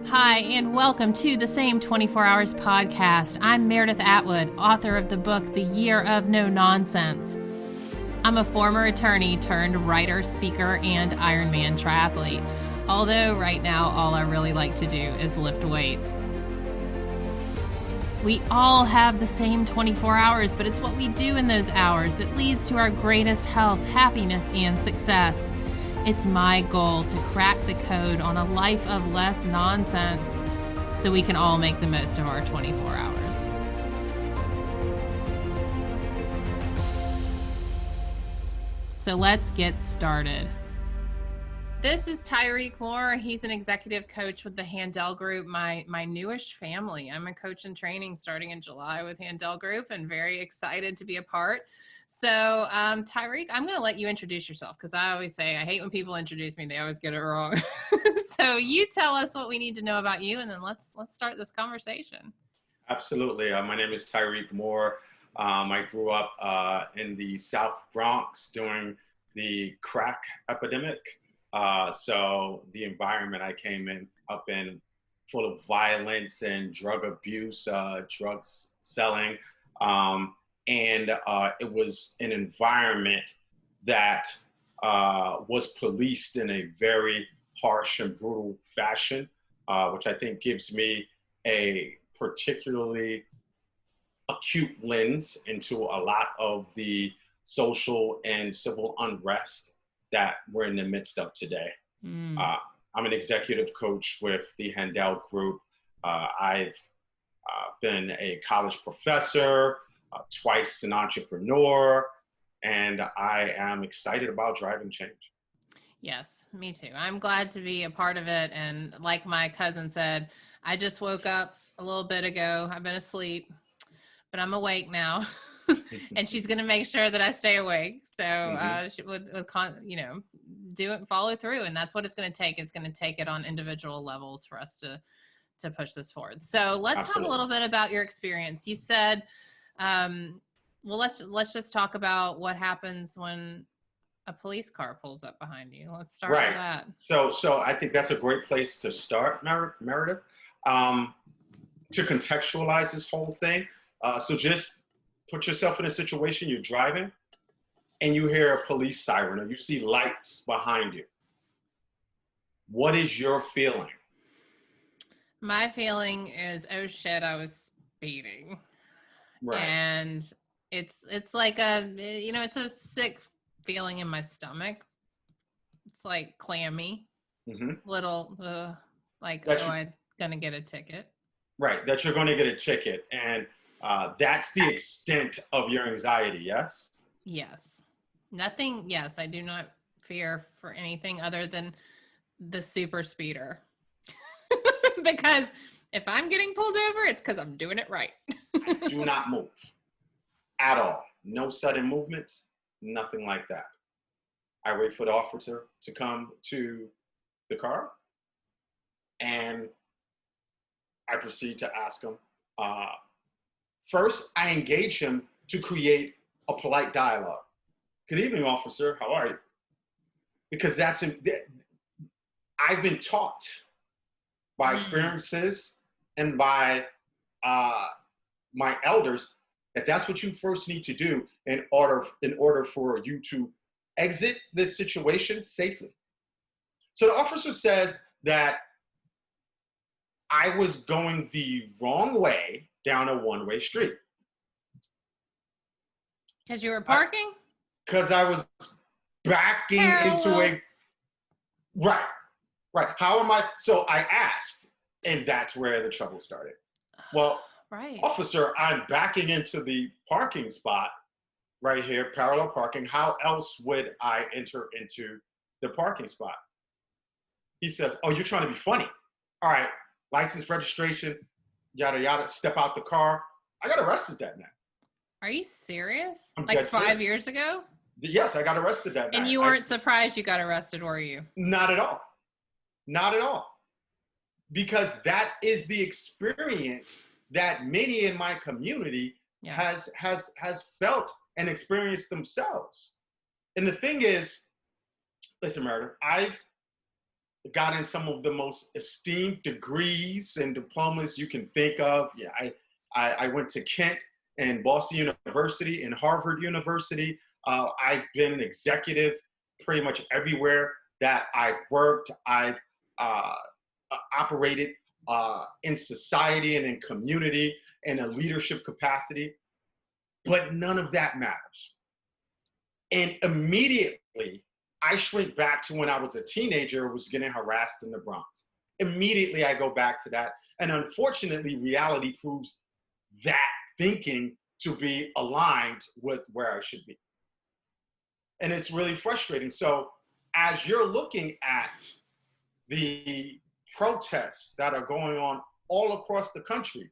Hi, and welcome to the Same 24 Hours podcast. I'm Meredith Atwood, author of the book, The Year of No Nonsense. I'm a former attorney turned writer, speaker, and Ironman triathlete. Although right now, all I really like to do is lift weights. We all have the same 24 hours, but it's what we do in those hours that leads to our greatest health, happiness, and success. It's my goal to crack the code on a life of less nonsense so we can all make the most of our 24 hours. So let's get started. This is Tyreek Moore. He's an executive coach with the Handel Group, my newish family. I'm a coach in training starting in July with Handel Group and very excited to be a part. So, Tyreek, I'm going to let you introduce yourself because I always say I hate when people introduce me. They always get it wrong. So you tell us what we need to know about you, and then let's start this conversation. Absolutely. My name is Tyreek Moore. I grew up in the South Bronx during the crack epidemic. So the environment I came up in full of violence and drug abuse, drugs selling. And it was an environment that was policed in a very harsh and brutal fashion, which I think gives me a particularly acute lens into a lot of the social and civil unrest that we're in the midst of today. I'm an executive coach with the Handel Group. I've been a college professor, twice an entrepreneur, and I am excited about driving change. Yes, me too. I'm glad to be a part of it. And like my cousin said, I just woke up a little bit ago. I've been asleep, but I'm awake now. And she's going to make sure that I stay awake. So she would do it, follow through. And that's what it's going to take. It's going to take it on individual levels for us to push this forward. So let's talk a little bit about your experience. You said, well, let's just talk about what happens when a police car pulls up behind you. Let's start with that. So I think that's a great place to start, Meredith, to contextualize this whole thing. So just put yourself in a situation, you're driving and you hear a police siren or you see lights behind you. What is your feeling? My feeling is, oh shit, I was speeding. Right. And it's like it's a sick feeling in my stomach. It's like clammy, little, I'm gonna get a ticket. Right, that you're going to get a ticket. And that's the extent of your anxiety, yes? Yes. Yes, I do not fear for anything other than the super speeder. Because if I'm getting pulled over, it's because I'm doing it right. I do not move at all. No sudden movements, nothing like that. I wait for the officer to come to the car, and I proceed to ask him. First, I engage him to create a polite dialogue. Good evening, officer. How are you? Because I've been taught by experiences and by my elders that's what you first need to do in order for you to exit this situation safely. So the officer says that I was going the wrong way down a one-way street. Because you were parking? Because I was backing into a... Right. How am I... So I asked, and that's where the trouble started. Well, officer, I'm backing into the parking spot right here, parallel parking. How else would I enter into the parking spot? He says, oh, you're trying to be funny. All right, license, registration, yada, yada, step out the car. I got arrested that night. Are you serious? I'm like 5 serious. Years ago? Yes, I got arrested that night. And you weren't surprised you got arrested, were you? Not at all. Not at all. Because that is the experience that many in my community has felt and experienced themselves. And the thing is, listen, Meredith, I've gotten some of the most esteemed degrees and diplomas you can think of. Yeah, I went to Kent and Boston University and Harvard University. I've been an executive pretty much everywhere that I've worked. I've operated in society and in community in a leadership capacity, but none of that matters. And immediately, I shrink back to when I was a teenager, was getting harassed in the Bronx. Immediately, I go back to that. And unfortunately, reality proves that thinking to be aligned with where I should be. And it's really frustrating. So as you're looking at the protests that are going on all across the country,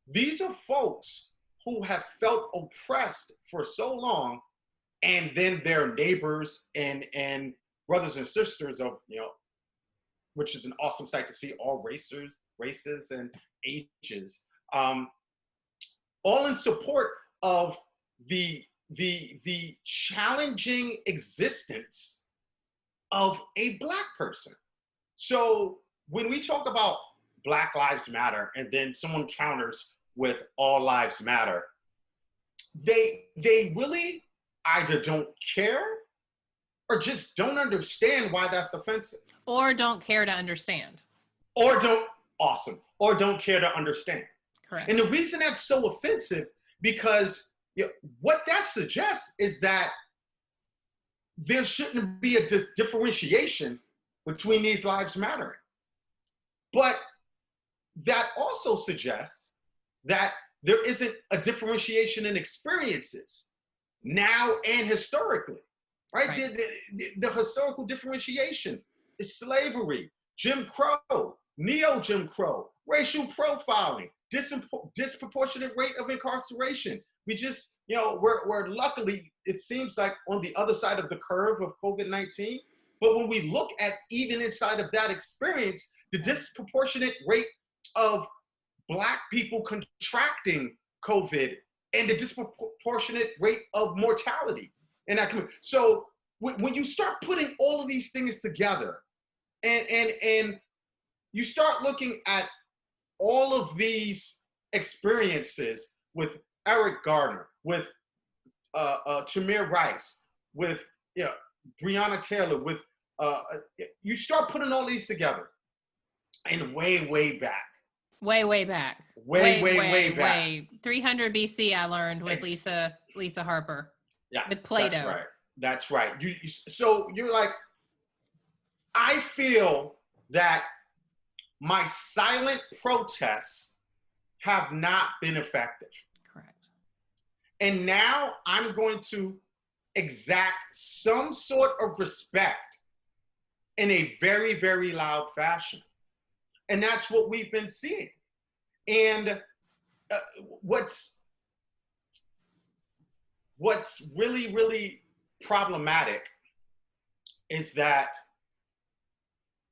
these are folks who have felt oppressed for so long, and then their neighbors and brothers and sisters of, which is an awesome sight to see, all races and ages, all in support of the challenging existence of a Black person. So when we talk about Black Lives Matter, and then someone counters with All Lives Matter, they really either don't care or just don't understand why that's offensive. Or don't care to understand. Or don't care to understand. Correct. And the reason that's so offensive, because what that suggests is that there shouldn't be a differentiation between these lives mattering. But that also suggests that there isn't a differentiation in experiences now and historically, right? The historical differentiation is slavery, Jim Crow, neo-Jim Crow, racial profiling, disproportionate rate of incarceration. We just, we're luckily, it seems like on the other side of the curve of COVID-19. But when we look at even inside of that experience, the disproportionate rate of Black people contracting COVID and the disproportionate rate of mortality in that community. So when you start putting all of these things together and you start looking at all of these experiences with Eric Gardner, with Tamir Rice, with Breonna Taylor, with you start putting all these together, and way back. Way back. Way 300 BC, I learned with Lisa Harper. Yeah, with Plato. That's right. So you're like, I feel that my silent protests have not been effective. Correct. And now I'm going to exact some sort of respect in a very, very loud fashion. And that's what we've been seeing. And what's really, really problematic is that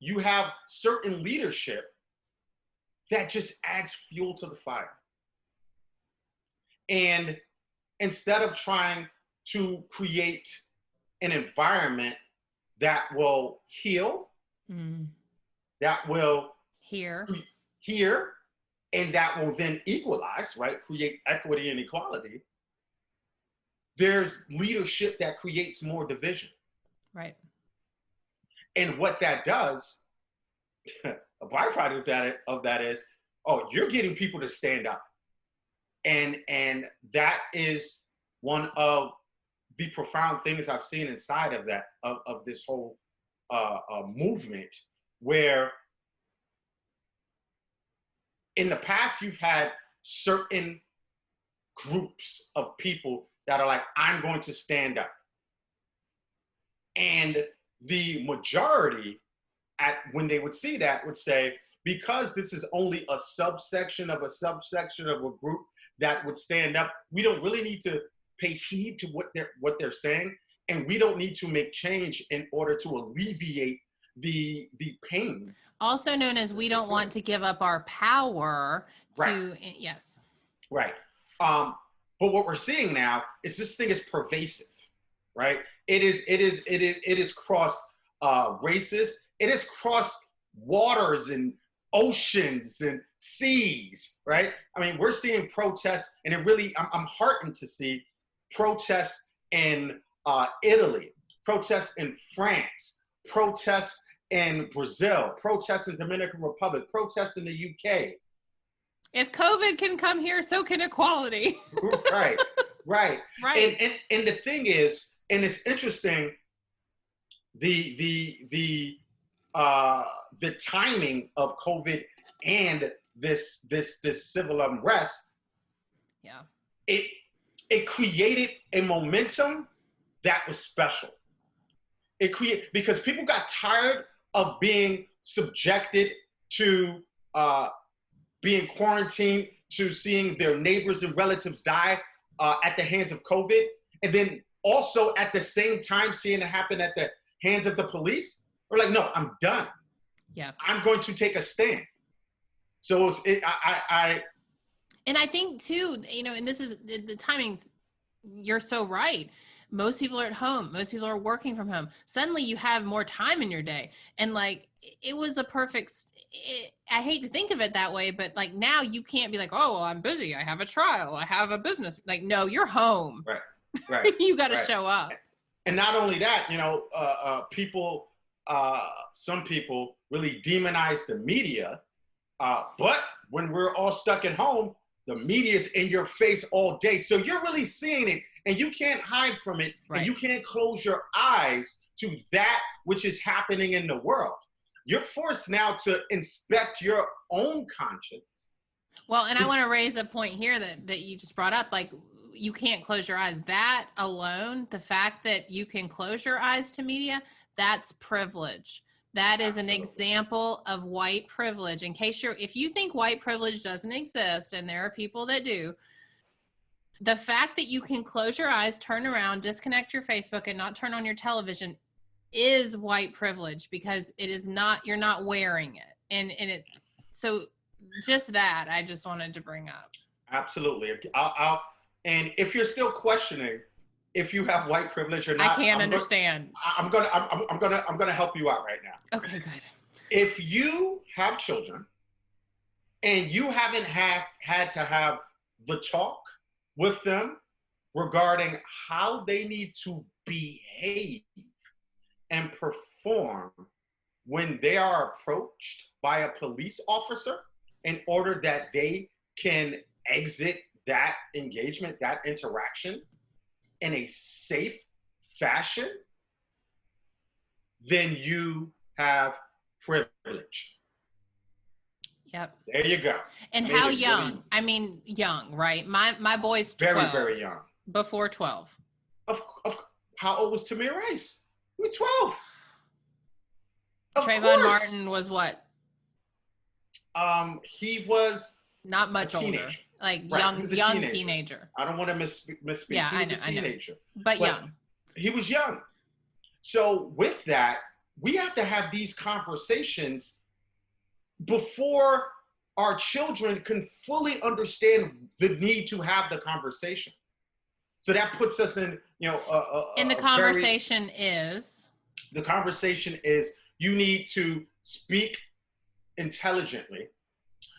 you have certain leadership that just adds fuel to the fire. And instead of trying to create an environment that will heal, that will hear, and that will then equalize, right? Create equity and equality. There's leadership that creates more division. Right. And what that does, a byproduct of that is, you're getting people to stand up. And that is one of the profound things I've seen inside of that, of this whole movement, where in the past you've had certain groups of people that are like, I'm going to stand up. And the majority, when they would see that, would say, because this is only a subsection of a group that would stand up, we don't really need to pay heed to what they're saying, and we don't need to make change in order to alleviate the pain. Also known as, we don't want to give up our power to, yes. Right. But what we're seeing now is this thing is pervasive, right? It is cross races. it has crossed waters and oceans and seas, right? I mean, we're seeing protests, and it really, I'm heartened to see protests in Italy, protests in France, protests in Brazil, protests in Dominican Republic, protests in the UK. If COVID can come here, so can equality. Right. Right. And the thing is, and it's interesting, the timing of COVID and this civil unrest, yeah, it created a momentum that was special. Because people got tired of being subjected to being quarantined, to seeing their neighbors and relatives die at the hands of COVID, and then also at the same time seeing it happen at the hands of the police. We're like, no, I'm done. Yeah, I'm going to take a stand. So and I think too, and this is the timings. You're so right. Most people are at home. Most people are working from home. Suddenly you have more time in your day. And like, it was a perfect, I hate to think of it that way, but like now you can't be like, oh, well, I'm busy. I have a trial. I have a business. Like, no, you're home. Right. You got to show up. And not only that, people, some people really demonize the media. But when we're all stuck at home, the media is in your face all day. So you're really seeing it, and you can't hide from it. Right. And you can't close your eyes to that which is happening in the world. You're forced now to inspect your own conscience. Well, and I want to raise a point here that you just brought up. Like, you can't close your eyes. That alone, the fact that you can close your eyes to media, that's privilege. That is an example of white privilege. If you think white privilege doesn't exist, and there are people that do, the fact that you can close your eyes, turn around, disconnect your Facebook, and not turn on your television is white privilege, because it is not, you're not wearing it. So just that, I just wanted to bring up. Absolutely. And if you're still questioning if you have white privilege or not, I can't understand. I'm gonna help you out right now. Okay, good. If you have children and you haven't had to have the talk with them regarding how they need to behave and perform when they are approached by a police officer in order that they can exit that engagement, that interaction in a safe fashion, then you have privilege. Yep. There you go. And how young? Really, I mean, young, right? My boy's 12. Very, very young. Before 12. How old was Tamir Rice? He was 12. Trayvon Martin was what? He was not much older. Like young teenager. I don't want to misspeak. Yeah, he was a teenager. But young. He was young. So with that, we have to have these conversations before our children can fully understand the need to have the conversation. So that puts us in, and the conversation is? The conversation is, you need to speak intelligently.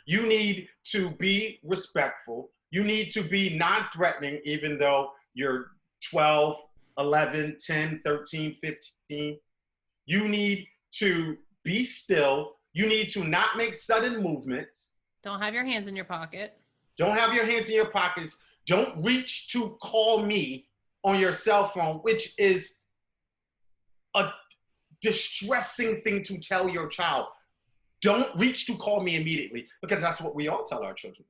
You need to be respectful. You need to be non-threatening, even though you're 12, 11, 10, 13, 15. You need to be still. You need to not make sudden movements. Don't have your hands in your pocket. Don't have your hands in your pockets. Don't reach to call me on your cell phone, which is a distressing thing to tell your child. Don't reach to call me immediately, because that's what we all tell our children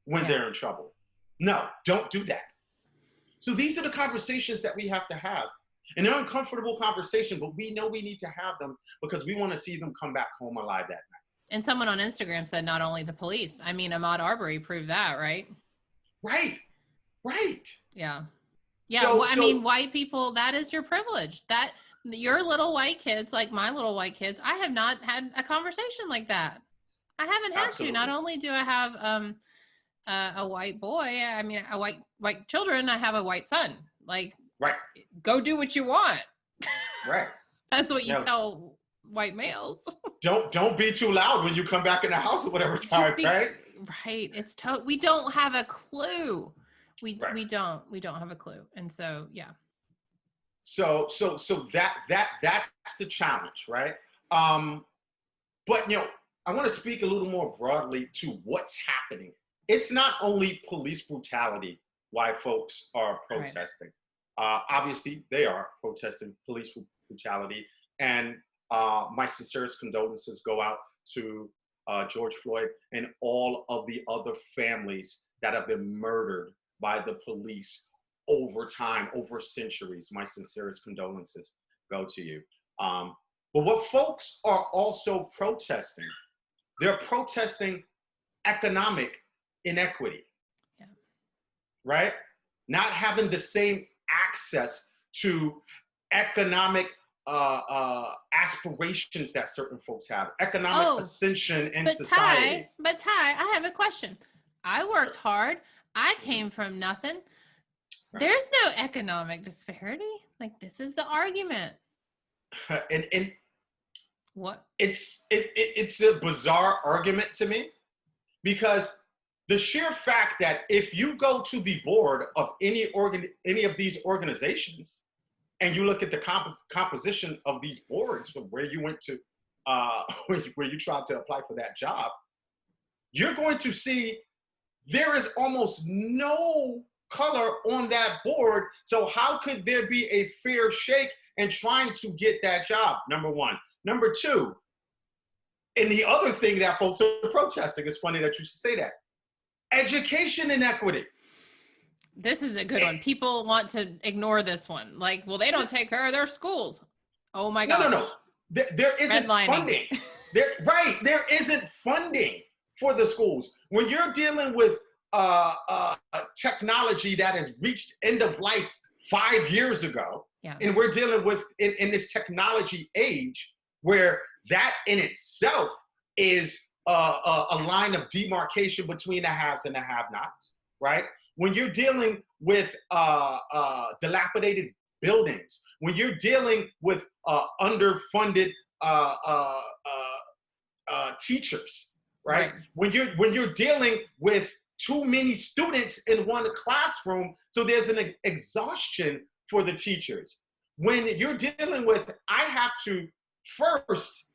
when they're in trouble. No, don't do that. So these are the conversations that we have to have. And they're uncomfortable conversations, but we know we need to have them because we want to see them come back home alive that night. And someone on Instagram said not only the police. I mean, Ahmaud Arbery proved that, right? Right. Yeah. Yeah, I mean, white people, that is your privilege. That your little white kids, like my little white kids, I have not had a conversation like that. I haven't had to. Not only do I have a white boy, I mean, a white children, I have a white son. Like, right. Go do what you want. Right. That's what you tell white males. Don't be too loud when you come back in the house at whatever time, right? Right. It's we don't have a clue. We don't have a clue. And so, yeah. So that's the challenge, right? But I want to speak a little more broadly to what's happening. It's not only police brutality why folks are protesting. Right. Obviously, they are protesting police brutality, and my sincerest condolences go out to George Floyd and all of the other families that have been murdered by the police over time, over centuries. My sincerest condolences go to you. But what folks are also protesting, they're protesting economic inequity, right? Not having the same access to economic aspirations that certain folks have, economic ascension in society. But Ty, I have a question. I worked hard. I came from nothing. Right. There's no economic disparity. Like, this is the argument. And what? It's a bizarre argument to me, because the sheer fact that if you go to the board of any of these organizations and you look at the composition of these boards from where you went to, where you tried to apply for that job, you're going to see there is almost no color on that board. So how could there be a fair shake in trying to get that job? Number one. Number two, and the other thing that folks are protesting, it's funny that you should say that, education inequity. This is a good one. People want to ignore this one. Like, well, they don't take care of their schools. Oh my gosh. No. There isn't funding. There isn't funding for the schools. When you're dealing with technology that has reached end of life 5 years ago, and we're dealing with in this technology age where that in itself is a line of demarcation between the haves and the have-nots, right? When you're dealing with dilapidated buildings, when you're dealing with underfunded teachers, right? When you're dealing with too many students in one classroom, so there's an exhaustion for the teachers. When you're dealing with, I have to first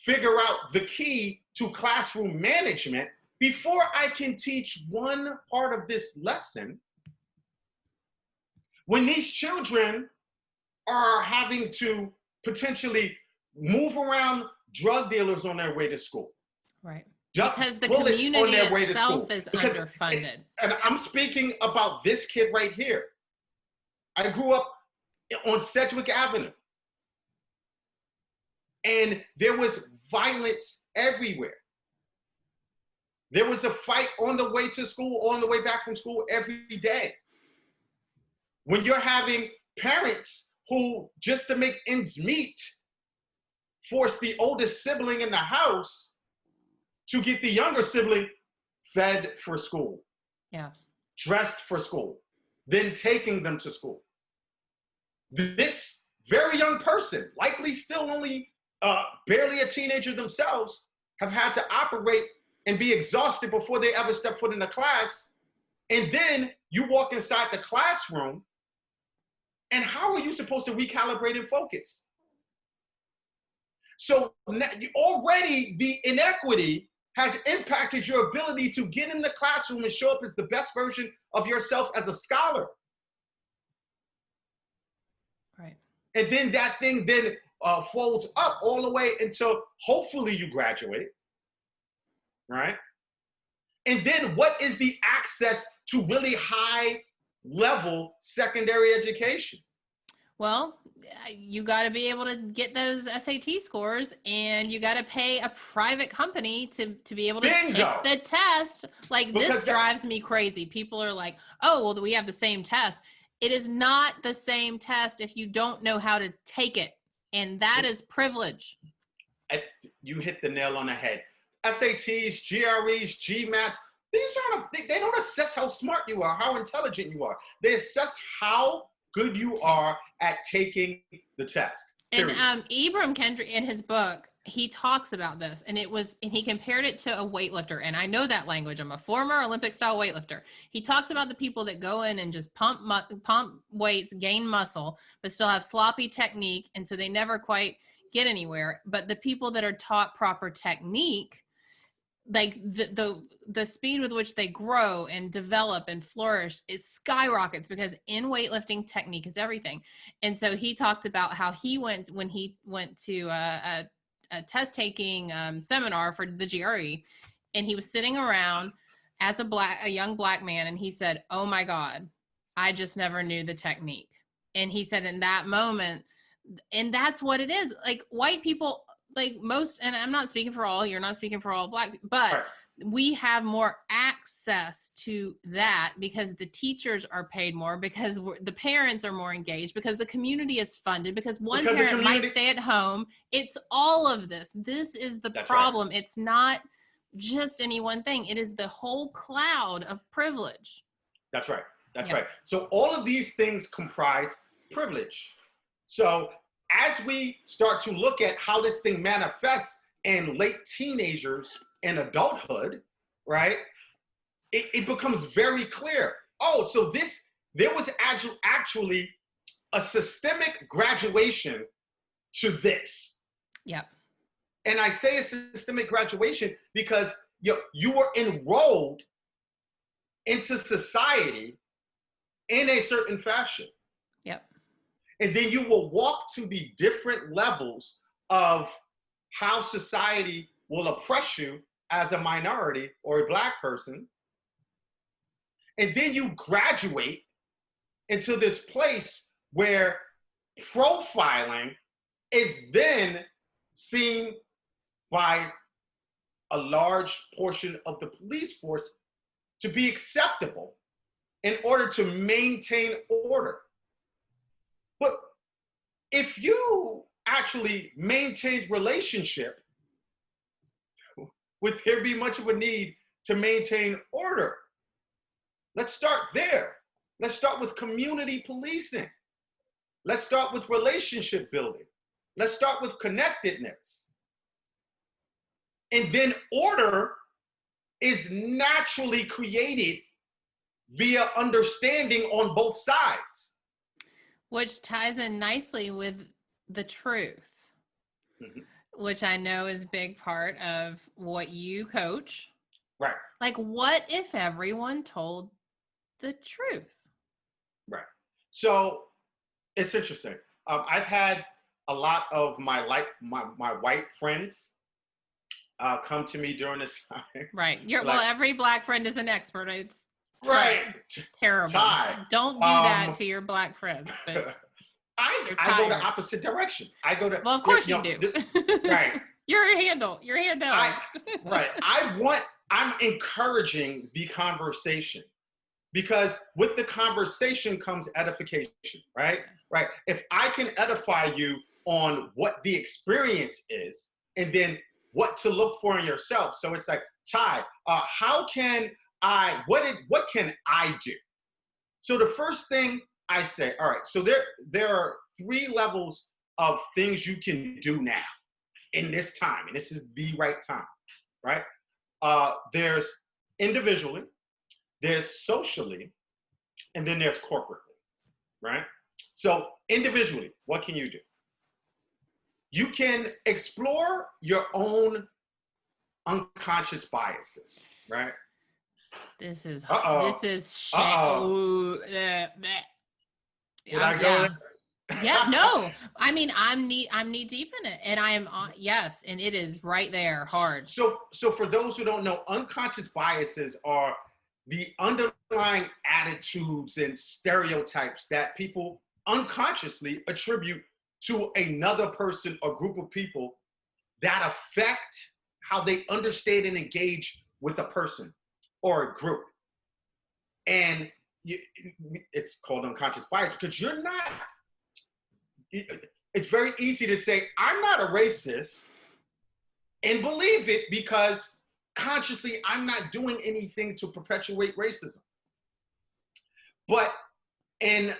figure out the key to classroom management before I can teach one part of this lesson. When these children are having to potentially move around drug dealers on their way to school. Right. Because the community itself is underfunded. And I'm speaking about this kid right here. I grew up on Sedgwick Avenue. And there was violence everywhere. There was a fight on the way to school, on the way back from school every day. When you're having parents who, just to make ends meet, force the oldest sibling in the house to get the younger sibling fed for school, dressed for school, then taking them to school. This very young person, likely still only barely a teenager themselves, have had to operate and be exhausted before they ever step foot in the class. And then you walk inside the classroom, and how are you supposed to recalibrate and focus? So already the inequity has impacted your ability to get in the classroom and show up as the best version of yourself as a scholar. Right. And then that thing then folds up all the way until hopefully you graduate, right? And then what is the access to really high level secondary education? Well, you got to be able to get those SAT scores, and you got to pay a private company to be able to take the test. Like, this drives me crazy. People are like, oh, well, we have the same test. It is not the same test if you don't know how to take it. And that is privilege. You hit the nail on the head. SATs, GREs, GMATs, they don't assess how smart you are, how intelligent you are. They assess how good you are at taking the test. And Period. Ibram Kendrick in his book, he talks about this, and he compared it to a weightlifter. And I know that language. I'm a former Olympic style weightlifter. He talks about the people that go in and just pump weights, gain muscle, but still have sloppy technique, and so they never quite get anywhere. But the people that are taught proper technique, like the speed with which they grow and develop and flourish, it skyrockets, because in weightlifting, technique is everything. And so he talked about how when he went to a test taking seminar for the GRE, and he was sitting around as a young black man, and he said, "Oh my God, I just never knew the technique." And he said in that moment, and that's what it is. Like, white people, like most, and I'm not speaking for all, you're not speaking for all black, but Right. we have more access to that because the teachers are paid more, because the parents are more engaged, because the community is funded, because one parent might stay at home. It's all of this. This is the problem. Right. It's not just any one thing. It is the whole cloud of privilege. That's right. That's right. So all of these things comprise privilege. So as we start to look at how this thing manifests in late teenagers and adulthood, right, it becomes very clear. Oh, so there was actually a systemic graduation to this. Yep. And I say a systemic graduation because you were enrolled into society in a certain fashion. Yep. And then you will walk to the different levels of how society will oppress you as a minority or a black person. And then you graduate into this place where profiling is then seen by a large portion of the police force to be acceptable in order to maintain order. But if you actually maintained relationship, would there be much of a need to maintain order? Let's start there. Let's start with community policing. Let's start with relationship building. Let's start with connectedness. And then order is naturally created via understanding on both sides. Which ties in nicely with the truth, which I know is a big part of what you coach. Right. Like, what if everyone told the truth? Right. So it's interesting. I've had a lot of my white friends come to me during this time. Right. Well, every black friend is an expert. It's right. Terrible. Don't do that to your black friends. But I go the opposite direction. I go to. Well, of course you do. Right. You're Handel. Right. I'm encouraging the conversation, because with the conversation comes edification, right? Right. If I can edify you on what the experience is, and then what to look for in yourself. So it's like, Ty, what can I do? So the first thing I say, all right, so there are 3 levels of things you can do now in this time, and this is the right time, right? There's individually, there's socially, and then there's corporately, right? So individually, what can you do? You can explore your own unconscious biases, right? This is Did I go there? Yeah, no. I mean, I'm knee deep in it, and I am yes, and it is right there, hard. So for those who don't know, unconscious biases are the underlying attitudes and stereotypes that people unconsciously attribute to another person or group of people that affect how they understand and engage with a person or a group. And it's called unconscious bias because you're not, it's very easy to say, I'm not a racist, and believe it because consciously I'm not doing anything to perpetuate racism. But in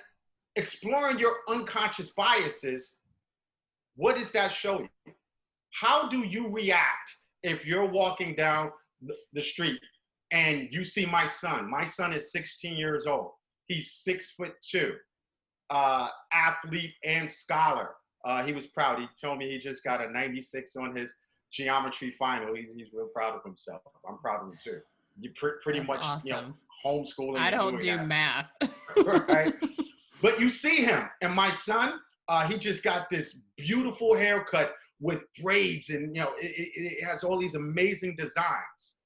exploring your unconscious biases, what does that show you? How do you react if you're walking down the street and you see my son? My son is 16 years old. He's 6'2", athlete and scholar. He was proud. He told me he just got a 96 on his geometry final. He's real proud of himself. I'm proud of him too. You pretty That's much, awesome. homeschooling. I don't do math. Right? But you see him, and my son, he just got this beautiful haircut with braids, and it has all these amazing designs.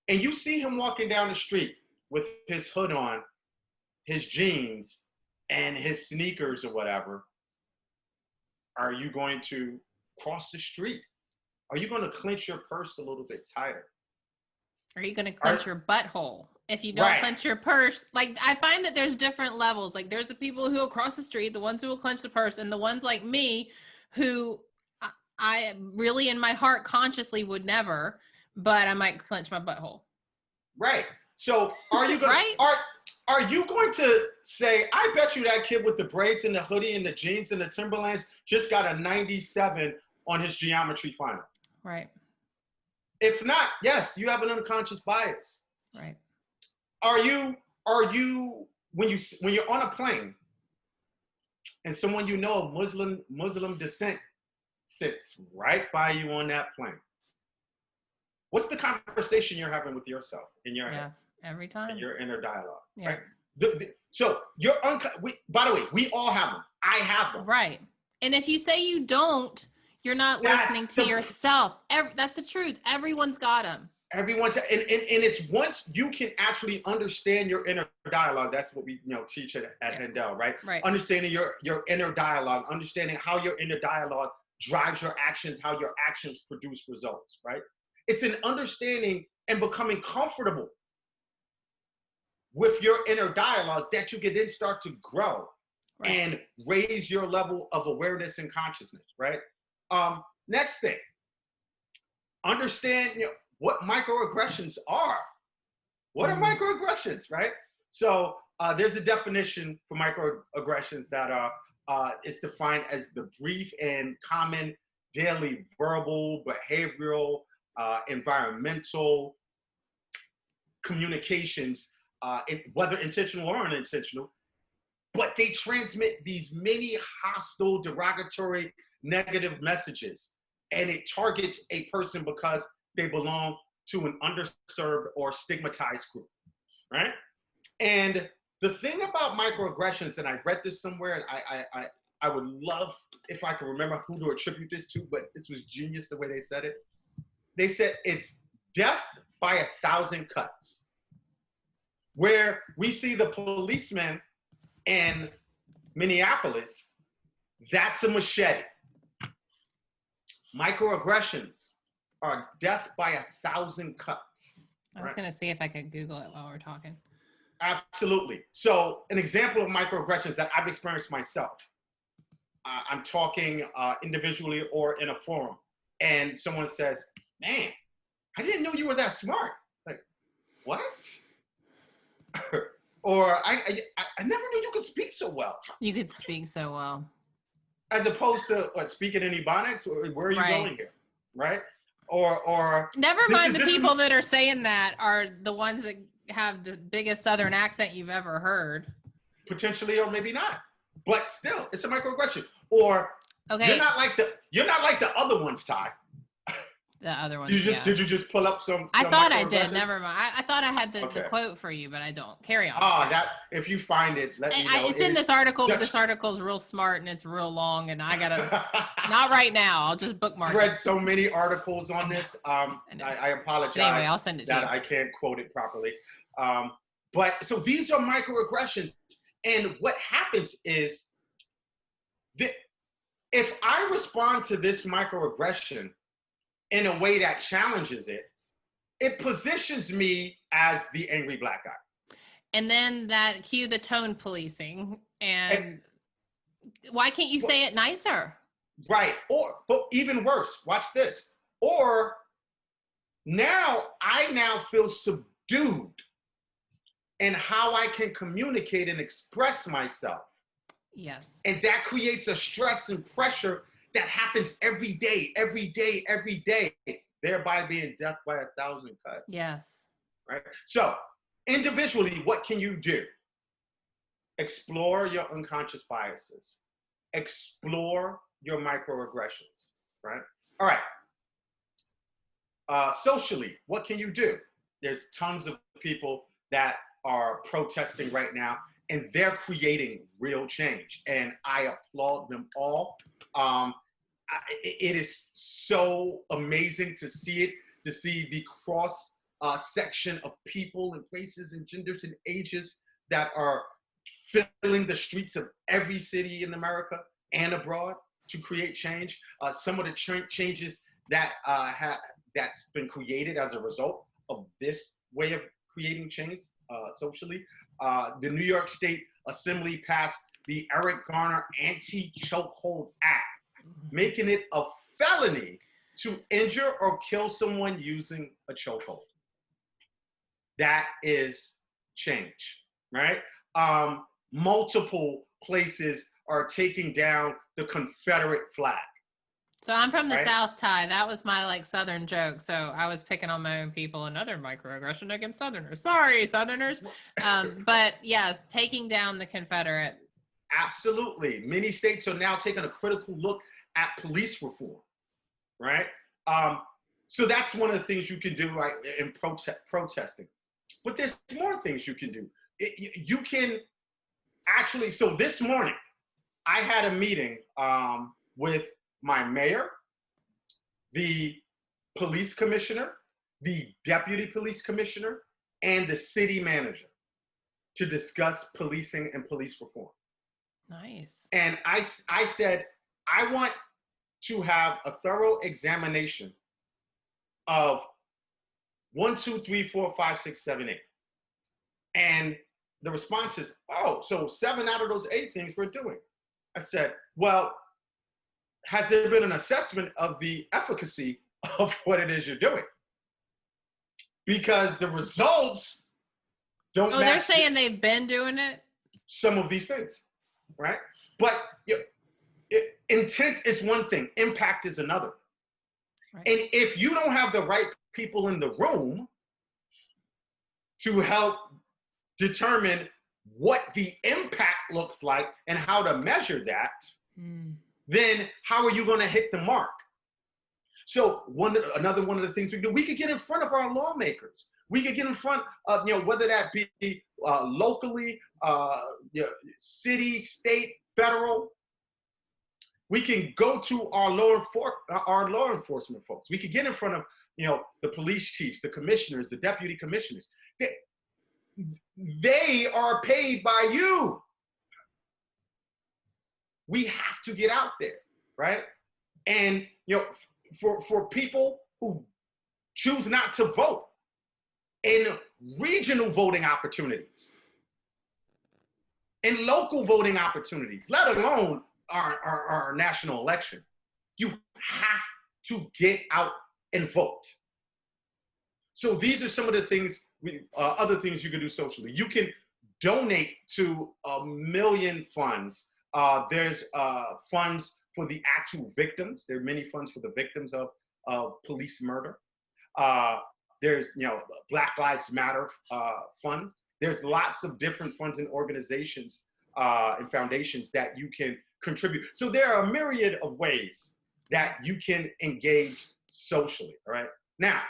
And you see him walking down the street with his hood on, his jeans, and his sneakers or whatever. Are you going to cross the street? Are you going to clench your purse a little bit tighter? Are you going to clench your butthole? If you don't clench your purse, like I find that there's different levels. Like there's the people who will cross the street, the ones who will clench the purse, and the ones like me who I really in my heart consciously would never, but I might clench my butthole. Right. So are you going are you going to say, I bet you that kid with the braids and the hoodie and the jeans and the Timberlands just got a 97 on his geometry final? Right. If not, yes, you have an unconscious bias. Right. Are you when you're on a plane and someone of Muslim descent sits right by you on that plane? What's the conversation you're having with yourself in your head? Every time. In your inner dialogue. Yeah. Right? So you're by the way, we all have them. I have them. Right. And if you say you don't, you're not listening to yourself. That's the truth. Everyone's got them. Everyone's, and it's once you can actually understand your inner dialogue. That's what we teach at Handel, right? Right. Understanding your inner dialogue, understanding how your inner dialogue drives your actions, how your actions produce results, right? It's an understanding and becoming comfortable with your inner dialogue that you can then start to grow and raise your level of awareness and consciousness, right? Next thing, understand what microaggressions are. What are microaggressions, right? So there's a definition for microaggressions that is defined as the brief and common daily verbal, behavioral, environmental communications, whether intentional or unintentional, but they transmit these many hostile, derogatory, negative messages, and it targets a person because they belong to an underserved or stigmatized group, right? And the thing about microaggressions, and I read this somewhere, and I would love if I could remember who to attribute this to, but this was genius the way they said it. They said it's death by 1,000 cuts. Where we see the policeman in Minneapolis, that's a machete. Microaggressions are death by 1,000 cuts. I was going to see if I could Google it while we're talking. Absolutely. So an example of microaggressions that I've experienced myself. I'm talking individually or in a forum, and someone says, "Man, I didn't know you were that smart." Like, what? Or I never knew you could speak so well. You could speak so well. As opposed to speaking in Ebonics, or where are you going here, right? Or never mind the people that are saying that are the ones that have the biggest Southern accent you've ever heard. Potentially, or maybe not, but still, it's a microaggression. Or you're not like the other ones, Ty. The other ones. Did you just pull up some I thought I did. Never mind. I thought I had the quote for you, but I don't. Carry on. If you find it, let me know. It's in this article, but this article is real smart and it's real long, and I gotta not right now. I'll just bookmark it. I've read so many articles on this. I apologize. But anyway, I'll send it to you. That I can't quote it properly. But so these are microaggressions, and what happens is that if I respond to this microaggression in a way that challenges it, it positions me as the angry black guy. And then that cue the tone policing. And why can't you say it nicer? Right. But even worse, watch this. Or I feel subdued in how I can communicate and express myself. Yes. And that creates a stress and pressure that happens every day, thereby being death by 1,000 cuts. Yes. Right? So, individually, what can you do? Explore your unconscious biases. Explore your microaggressions, right? All right. Socially, what can you do? There's tons of people that are protesting right now, and they're creating real change, and I applaud them all. It is so amazing to see it, to see the cross section of people and races and genders and ages that are filling the streets of every city in America and abroad to create change. Some of the changes that that's been created as a result of this way of creating change socially. The New York State Assembly passed the Eric Garner Anti-Chokehold Act, making it a felony to injure or kill someone using a chokehold. That is change, right? Multiple places are taking down the Confederate flag. So I'm from the right? South, Ty. That was my like Southern joke. So I was picking on my own people. Another microaggression against Southerners. Sorry, Southerners. But yes, taking down the Confederate. Absolutely. Many states are now taking a critical look at police reform, right? So that's one of the things you can do right, in protesting. But there's more things you can do. You can actually, so this morning, I had a meeting with my mayor, the police commissioner, the deputy police commissioner, and the city manager to discuss policing and police reform. Nice. And I said, I want to have a thorough examination of 1, 2, 3, 4, 5, 6, 7, 8. And the response is, oh, so 7 out of those 8 things we're doing. I said, well, has there been an assessment of the efficacy of what it is you're doing? Because the results don't match. Oh, they're saying they've been doing it? Some of these things, right? But intent is one thing, impact is another. Right. And if you don't have the right people in the room to help determine what the impact looks like and how to measure that, then how are you going to hit the mark? So another one of the things we do, we could get in front of our lawmakers. We could get in front of, whether that be locally, city, state, federal. We can go to our law enforcement folks. We could get in front of, the police chiefs, the commissioners, the deputy commissioners. They are paid by you. We have to get out there, right? And for people who choose not to vote, in regional voting opportunities, in local voting opportunities, let alone our national election, you have to get out and vote. So these are some of the things, other things you can do socially. You can donate to 1 million funds. There's funds for the actual victims. There are many funds for the victims of police murder. There's, Black Lives Matter fund. There's lots of different funds and organizations and foundations that you can contribute. So there are a myriad of ways that you can engage socially, all right? Now,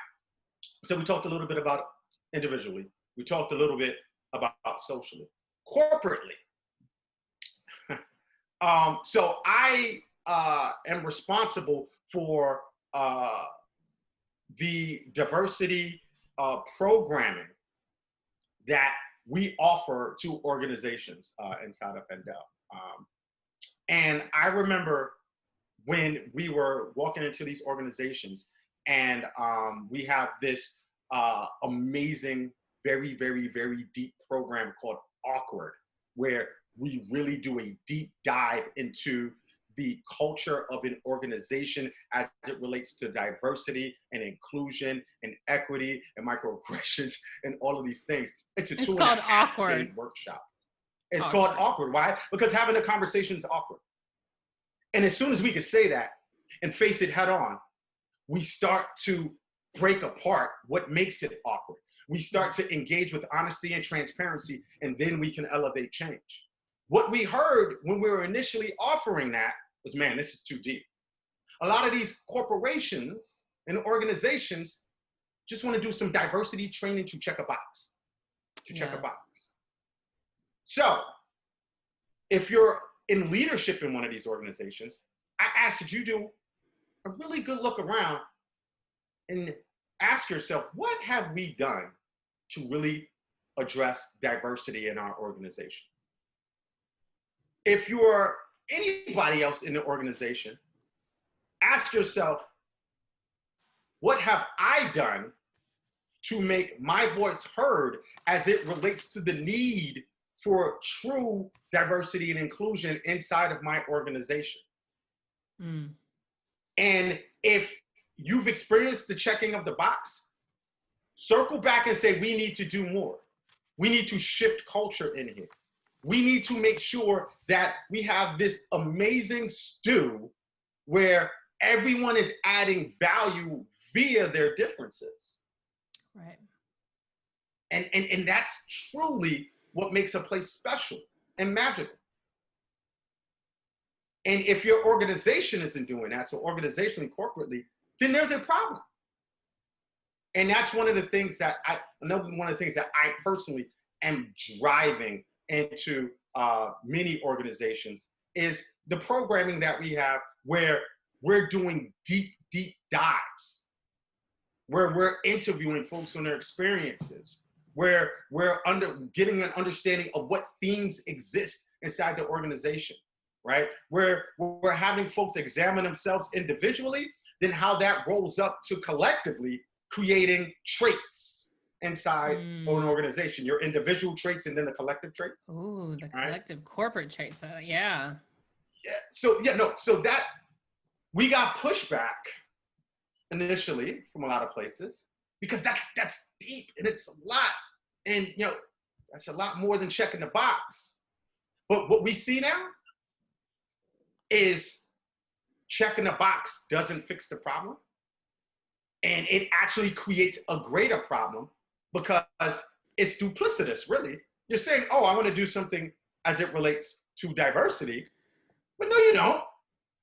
so we talked a little bit about individually. We talked a little bit about socially. Corporately, so I am responsible for the diversity programming that we offer to organizations inside of Handel. And I remember when we were walking into these organizations and we have this amazing, very, very, very deep program called Awkward, where we really do a deep dive into the culture of an organization as it relates to diversity and inclusion and equity and microaggressions and all of these things. It's a 2.5-day workshop. It's called awkward. Why? Because having a conversation is awkward. And as soon as we can say that and face it head on, we start to break apart what makes it awkward. We start to engage with honesty and transparency, and then we can elevate change. What we heard when we were initially offering that was, man, this is too deep. A lot of these corporations and organizations just want to do some diversity training to check a box, check a box. So if you're in leadership in one of these organizations, I ask that you do a really good look around and ask yourself, what have we done to really address diversity in our organization? If you are anybody else in the organization, ask yourself, what have I done to make my voice heard as it relates to the need for true diversity and inclusion inside of my organization? And if you've experienced the checking of the box, circle back and say, we need to do more. We need to shift culture in here. We need to make sure that we have this amazing stew where everyone is adding value via their differences. Right. And that's truly what makes a place special and magical. And if your organization isn't doing that, so organizationally, corporately, then there's a problem. And that's one of the things that I personally am driving into many organizations is the programming that we have where we're doing deep dives, where we're interviewing folks on their experiences, where we're getting an understanding of what themes exist inside the organization, right? Where we're having folks examine themselves individually, then how that rolls up to collectively creating traits inside of an organization, your individual traits and then the collective traits. Ooh, the collective corporate traits. Yeah. So that we got pushback initially from a lot of places because that's deep and it's a lot, and that's a lot more than checking the box. But what we see now is checking the box doesn't fix the problem, and it actually creates a greater problem because it's duplicitous, really. You're saying, oh, I want to do something as it relates to diversity, but no, you don't.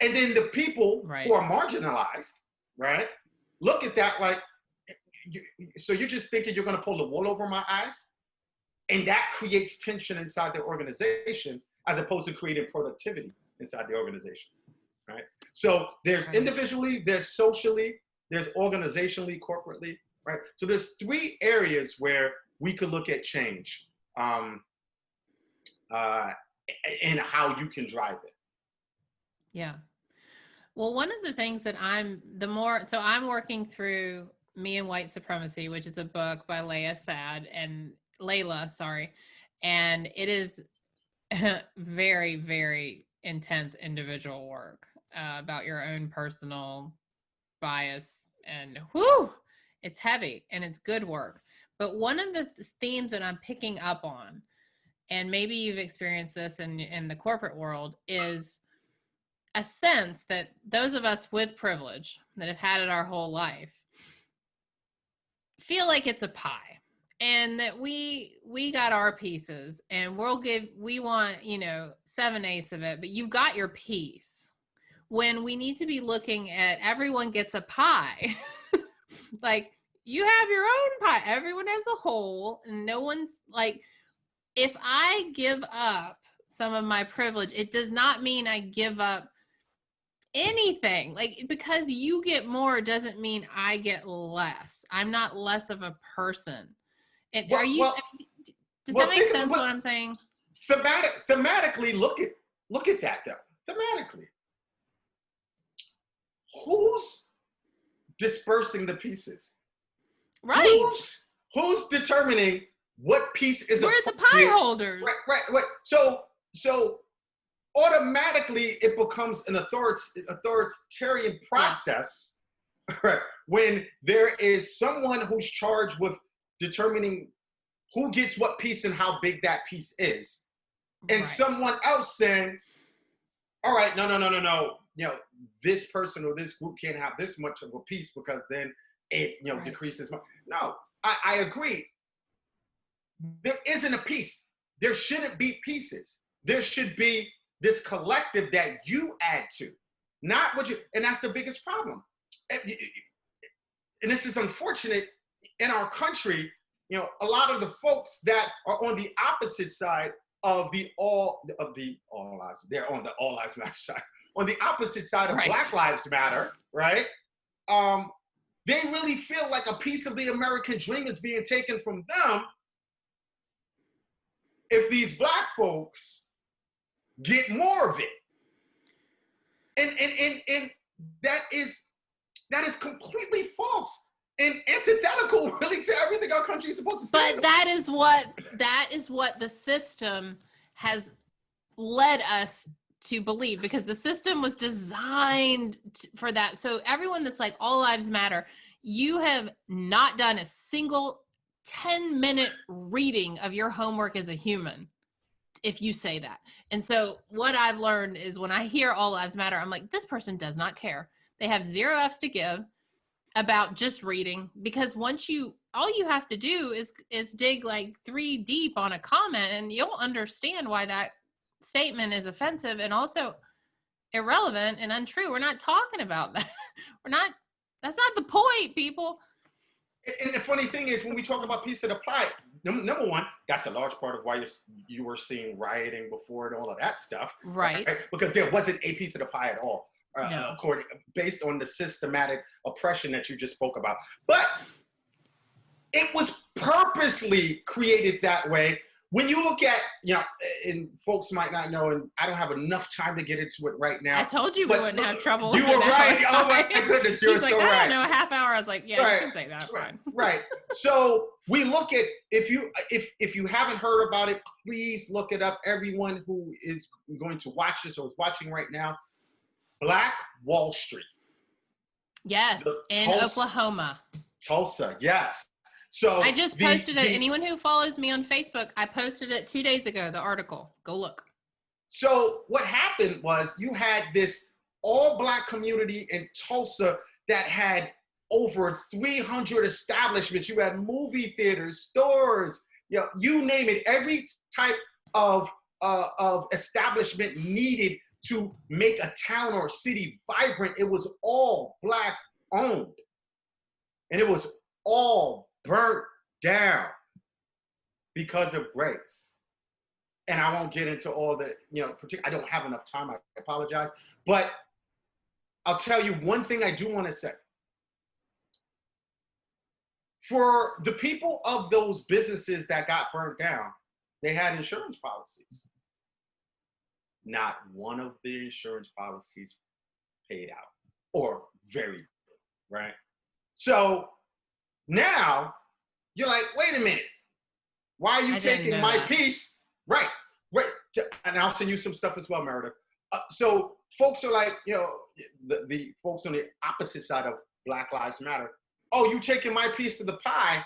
And then the people who are marginalized, right, look at that like, so you're just thinking you're going to pull the wool over my eyes? And that creates tension inside the organization as opposed to creating productivity inside the organization, right? So there's individually, there's socially, there's organizationally, corporately, right? So there's 3 areas where we could look at change and how you can drive it. Yeah. Well, one of the things that I'm working through Me and White Supremacy, which is a book by Layla, and it is very, very intense individual work about your own personal bias, and it's heavy and it's good work. But one of the themes that I'm picking up on, and maybe you've experienced this in the corporate world, is a sense that those of us with privilege that have had it our whole life feel like it's a pie, and that we got our pieces, and we want 7/8 of it, but you got your piece, when we need to be looking at everyone gets a pie. Like, you have your own pie, everyone as a whole, and no one's like, if I give up some of my privilege, it does not mean I give up anything. Like, because you get more doesn't mean I get less. I'm not less of a person. And does that make sense what I'm saying? Thematically, look at that though. Thematically, who's dispersing the pieces? Right. Who's determining what piece is We're the pie holders. Right. So automatically it becomes an authoritarian process, right? When there is someone who's charged with determining who gets what piece and how big that piece is. and Right. someone else saying, all right, no. This person or this group can't have this much of a piece because then it, Right. decreases. No, I agree. There isn't a piece. There shouldn't be pieces. There should be this collective that you add to, not what you, and that's the biggest problem. And this is unfortunate in our country. A lot of the folks that are on the opposite side of the all lives, they're on the all lives matter side. On the opposite side of Right. Black Lives Matter, right? They really feel like a piece of the American dream is being taken from them if these Black folks get more of it. And that is completely false and antithetical really to everything our country is supposed to stand But that is what the system has led us to believe, because the system was designed for that. So everyone that's like all lives matter, you have not done a single 10-minute reading of your homework as a human if you say that. And so what I've learned is when I hear all lives matter, I'm like, this person does not care. They have 0 F's to give about just reading, because once all you have to do is dig like 3 deep on a comment and you'll understand why that statement is offensive and also irrelevant and untrue. We're not talking about that. That's not the point, people. And the funny thing is, when we talk about piece of the pie, number one, that's a large part of why you were seeing rioting before and all of that stuff. Right. Because there wasn't a piece of the pie at all, No. based on the systematic oppression that you just spoke about. But it was purposely created that way. When you look at, and folks might not know, and I don't have enough time to get into it right now. I told you we wouldn't have trouble. You were right. Oh my goodness, you're so right. I don't know, a half hour. I was like, yeah, right. You can say that. Fine. Right. So we look at, if you haven't heard about it, please look it up. Everyone who is going to watch this or is watching right now, Black Wall Street. Yes, in Oklahoma. Tulsa, yes. So I just posted it. Anyone who follows me on Facebook, I posted it 2 days ago, the article. Go look. So what happened was you had this all Black community in Tulsa that had over 300 establishments. You had movie theaters, stores, you name it. Every type of establishment needed to make a town or a city vibrant. It was all Black owned. And it was all burnt down because of race. And I won't get into all the, I don't have enough time, I apologize. But I'll tell you one thing I do want to say. For the people of those businesses that got burnt down, they had insurance policies. Not one of the insurance policies paid out, or very little, right? So now you're like, wait a minute, why are you taking my piece? Right. And I'll send you some stuff as well, Meredith. So folks are like, the folks on the opposite side of Black Lives Matter. Oh, you taking my piece of the pie?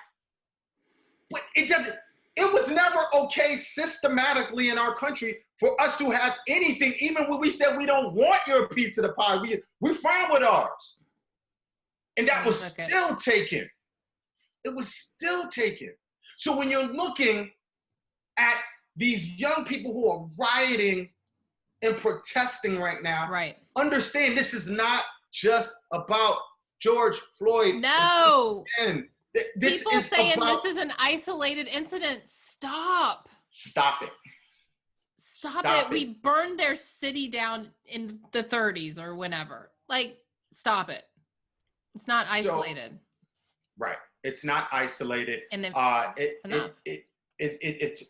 But it was never okay systematically in our country for us to have anything, even when we said we don't want your piece of the pie. We're fine with ours. And that was still taken. It was still taken. So when you're looking at these young people who are rioting and protesting right now, right, understand this is not just about George Floyd. No. This people is saying about, this is an isolated incident. Stop it. Stop it. We burned their city down in the 30s or whenever. Like, stop it. It's not isolated. Right. It's not isolated. And then it's enough. It's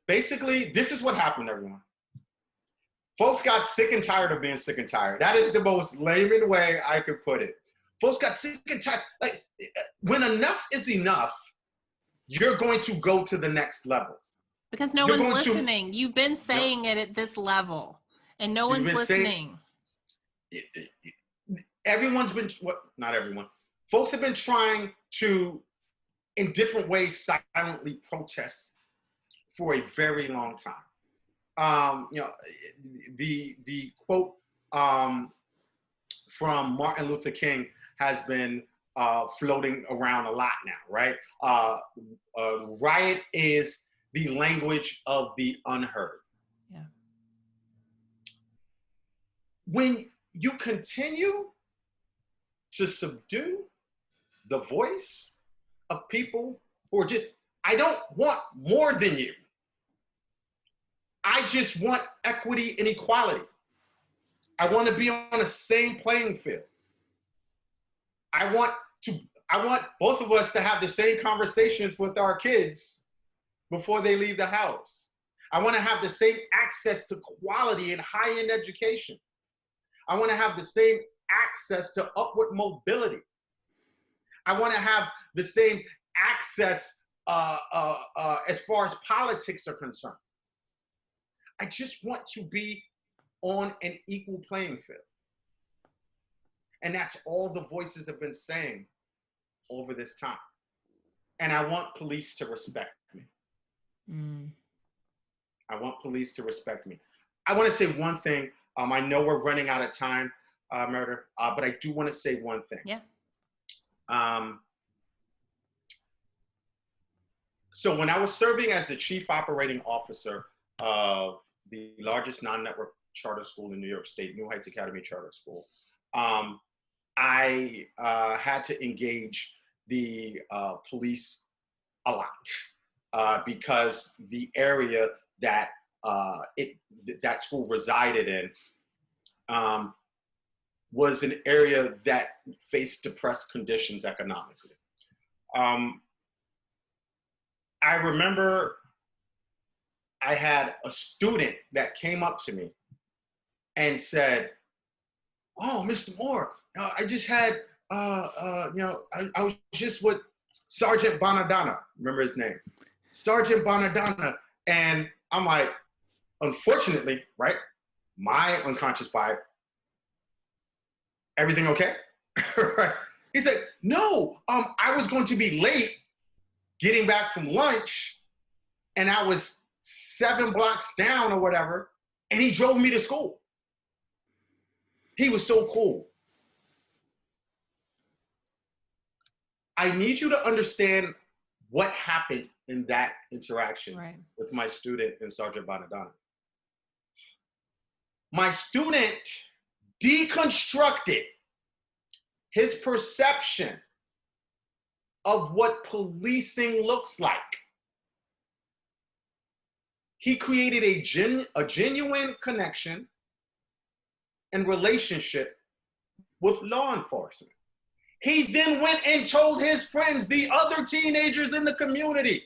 basically, this is what happened, everyone. Folks got sick and tired of being sick and tired. That is the most layman way I could put it. Folks got sick and tired. Like, when enough is enough, you're going to go to the next level. Because no one's listening. You've been saying it at this level, and no one's listening. Everyone's been, not everyone. Folks have been trying to, in different ways, silently protest for a very long time. you know, the quote from Martin Luther King has been floating around a lot now, right? Riot is the language of the unheard. Yeah. When you continue to subdue the voice of people who are just, I don't want more than you. I just want equity and equality. I want to be on the same playing field. I want both of us to have the same conversations with our kids before they leave the house. I want to have the same access to quality and high-end education. I want to have the same access to upward mobility. I want to have the same access as far as politics are concerned. I just want to be on an equal playing field. And that's all the voices have been saying over this time. And I want police to respect me. I want police to respect me. I want to say one thing. I know we're running out of time, Meredith, but I do want to say one thing. Yeah. So when I was serving as the chief operating officer of the largest non-network charter school in New York State, New Heights Academy Charter School, I had to engage the police a lot because the area that that school resided in was an area that faced depressed conditions economically. I remember I had a student that came up to me and said, "Oh, Mr. Moore, I just had, I was just with Sergeant Bonadonna." Remember his name? Sergeant Bonadonna. And I'm like, unfortunately, right? My unconscious bias, everything okay? He said, "No, I was going to be late getting back from lunch, and I was 7 blocks down or whatever, and he drove me to school." He was so cool. I need you to understand what happened in that interaction with my student and Sergeant Bonadonna. My student deconstructed his perception of what policing looks like. He created a genuine connection and relationship with law enforcement. He then went and told his friends, the other teenagers in the community.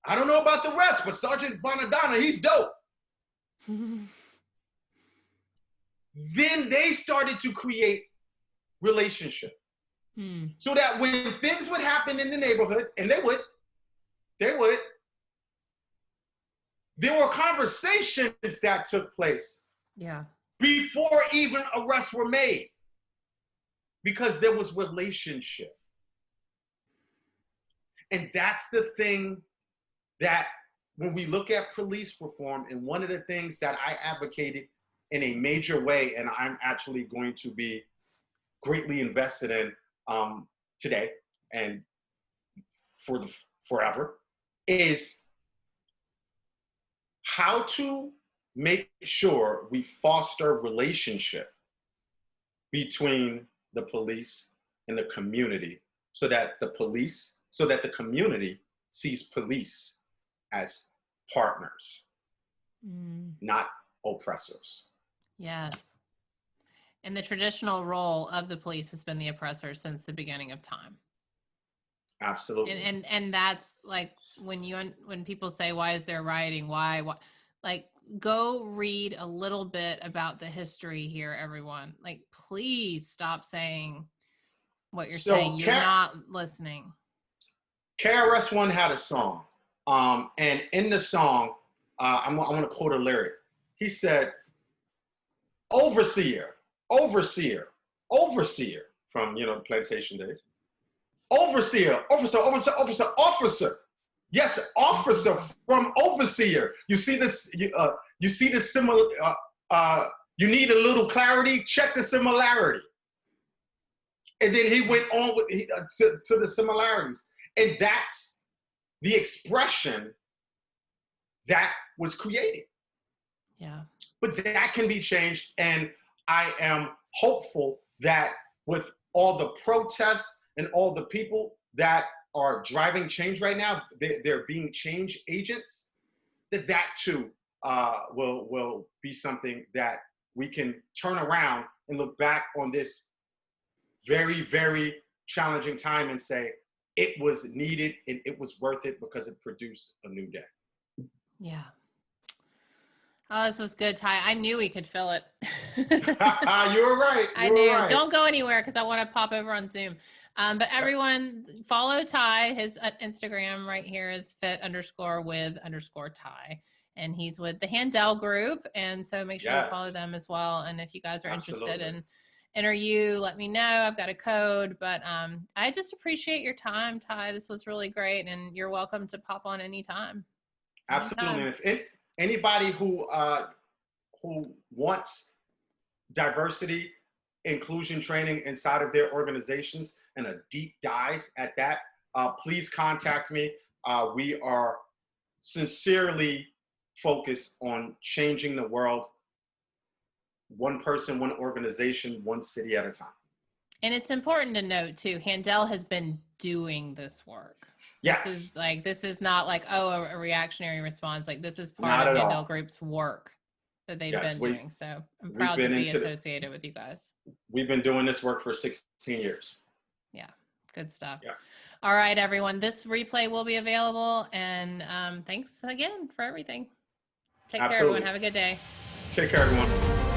I don't know about the rest, but Sergeant Bonadonna, he's dope. Then they started to create relationship. So that when things would happen in the neighborhood, and they would, there were conversations that took place before even arrests were made, because there was relationship. And that's the thing that when we look at police reform, and one of the things that I advocated in a major way, and I'm actually going to be greatly invested in today and forever, is how to make sure we foster relationship between the police and the community, so that the community sees police as partners, not oppressors. Yes. And the traditional role of the police has been the oppressor since the beginning of time. Absolutely. And that's like when people say, why is there rioting? Why? Like, go read a little bit about the history here, everyone. Like, please stop saying what you're saying. You're not listening. KRS-One had a song. And in the song, I'm going to quote a lyric. He said, overseer, from, plantation days. Overseer, officer. Yes, officer from overseer. You see this? You see the similar. You need a little clarity. Check the similarity. And then he went on with to the similarities, and that's the expression that was created. Yeah. But that can be changed, and I am hopeful that with all the protests and all the people that are driving change right now, they're being change agents, that too will be something that we can turn around and look back on this very, very challenging time and say it was needed and it was worth it because it produced a new day. Yeah. Oh, this was good, Ty. I knew we could fill it. You were right. I knew. Right. Don't go anywhere because I want to pop over on Zoom. But everyone follow Ty. His Instagram right here is fit_with_Ty. And he's with the Handel Group. And so make sure you follow them as well. And if you guys are interested in interview, let me know. I've got a code. But I just appreciate your time, Ty. This was really great. And you're welcome to pop on anytime. Absolutely. And if anybody who wants diversity, inclusion training inside of their organizations and a deep dive at that, please contact me. We are sincerely focused on changing the world, one person, one organization, one city at a time. And it's important to note too, Handel has been doing this work. Yes. This is not like, oh, a reactionary response. Like this is part of Handel Group's work that they've been doing. So I'm proud to be associated with you guys. We've been doing this work for 16 years. Yeah. Good stuff. Yeah. All right, everyone. This replay will be available. And thanks again for everything. Take care, everyone. Have a good day. Take care, everyone.